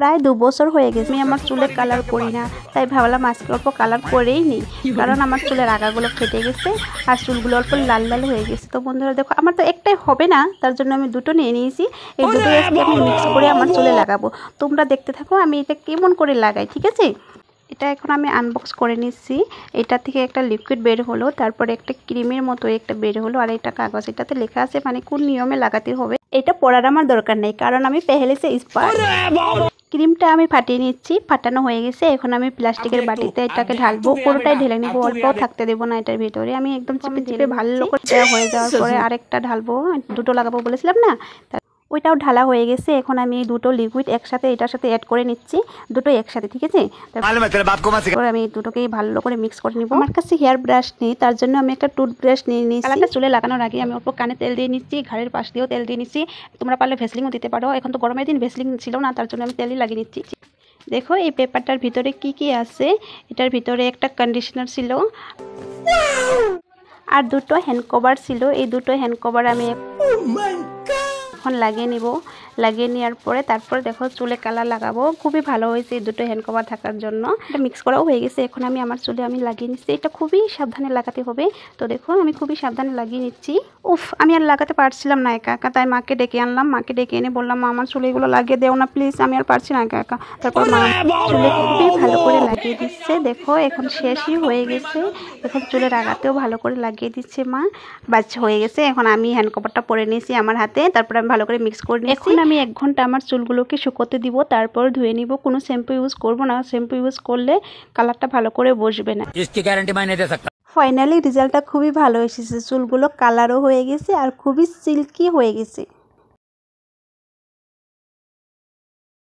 প্রায় 2 বছর হয়ে গেছে আমি আমার চুলে কালার করি না, তাই ভাবলাম আজকে অল্প কালার করেই নিই, কারণ আমার চুলের আগাগুলো ফেটে গেছে আর চুলগুলো অল্প লাল লাল হয়ে গেছে। তো বন্ধুরা দেখো, আমার তো একটাই হবে না, তার জন্য আমি দুটো নিয়ে নিয়েছি। এই দুটো আজকে আমি মিক্স করে আমার চুলে লাগাবো। তোমরা দেখতে থাকো আমি এটা কেমন করে লাগাই, ঠিক আছে? এটা এখন আমি আনবক্স করে নিচ্ছি। এটা থেকে একটা লিকুইড বের হলো, তারপরে একটা ক্রিমের মতো একটা বের হলো, আর এটা কাগজ, এটাতে লেখা আছে মানে কোন নিয়মে লাগাতে হবে। এটা পড়ার আমার দরকার নেই, কারণ আমি পেহেলে সে এক্সপার্ট। ক্রিমটা আমি ফাটিয়ে নিচ্ছি, ফাটানো হয়ে গেছে। এখন আমি প্লাস্টিকের বাটিতে এটাকে ঢালবো, পুরোটাই ঢেলে নিব, অল্পও থাকতে দেবো না এটার ভিতরে। আমি একদম চিপে চিপে ভালো করে হয়ে যাওয়ার পরে আরেকটা ঢালবো, দুটো লাগাবো বলেছিলাম না, ওইটাও ঢালা হয়ে গেছে। এখন আমি এই দুটো লিকুইড একসাথে এটার সাথে অ্যাড করে নিচ্ছি, দুটোই একসাথে, ঠিক আছে? তারপর আমি দুটোকেই ভালো করে মিক্স করে নিব। আমার কাছে হেয়ার ব্রাশ নেই, তার জন্য আমি একটা টুথব্রাশ নিয়ে নিচ্ছি। কালারটা চুলে লাগানোর আগে আমি অল্প কানে তেল দিয়ে নিচ্ছি, ঘাড়ের পাশ দিয়েও তেল দিয়ে নিচ্ছি। তোমরা পারলে ভেসলিনও দিতে পারো, এখন তো গরমের দিন ভেসলিন ছিল না, তার জন্য আমি তেলই লাগিয়ে নিচ্ছি। দেখো এই পেপারটার ভিতরে কি কি আছে। এটার ভিতরে একটা কন্ডিশনার ছিল আর দুটো হ্যান্ড কভার ছিল। এই দুটো হ্যান্ড কভার আমি এখন লাগিয়ে নিব। লাগিয়ে নেওয়ার পরে তারপরে দেখো চুলে কালার লাগাবো। খুবই ভালো হয়েছে এই দুটো হ্যান্ড কভার থাকার জন্য। এটা মিক্স করাও হয়ে গেছে। এখন আমি আমার চুলে আমি লাগিয়ে নিচ্ছি। এটা খুবই সাবধানে লাগাতে হবে, তো দেখো আমি খুবই সাবধানে লাগিয়ে নিচ্ছি। উফ, আমি আর লাগাতে পারছিলাম না একা একা, তাই মাকে ডেকে আনলাম। মাকে ডেকে এনে বললাম, মা আমার চুলে এগুলো লাগিয়ে দেও না প্লিজ, আমি আর পারছি না একা একা। তারপর মা চুলে খুবই ভালো করে লাগিয়ে দিচ্ছে। দেখো এখন শেষই হয়ে গেছে। এখন চুলের আগাতেও ভালো করে লাগিয়ে দিচ্ছে মা। বাচ্চা হয়ে গেছে। এখন আমি হ্যান্ড কভারটা পরে নিয়েছি আমার হাতে, তারপর আমি ভালো করে মিক্স করে নিয়েছি। এখন আমি 1 ঘন্টা আমার চুলগুলোকে শুকোতে দিব, তারপর ধুয়ে নিব। কোনো শ্যাম্পু ইউজ করব না, শ্যাম্পু ইউজ করলে কালারটা ভালো করে বসবে না। इसकी गारंटी मैं नहीं दे सकता। ফাইনালি রেজাল্টটা খুবই ভালো এসেছে, চুলগুলো কালারও হয়ে গেছে আর খুবই সিল্কি হয়ে গেছে।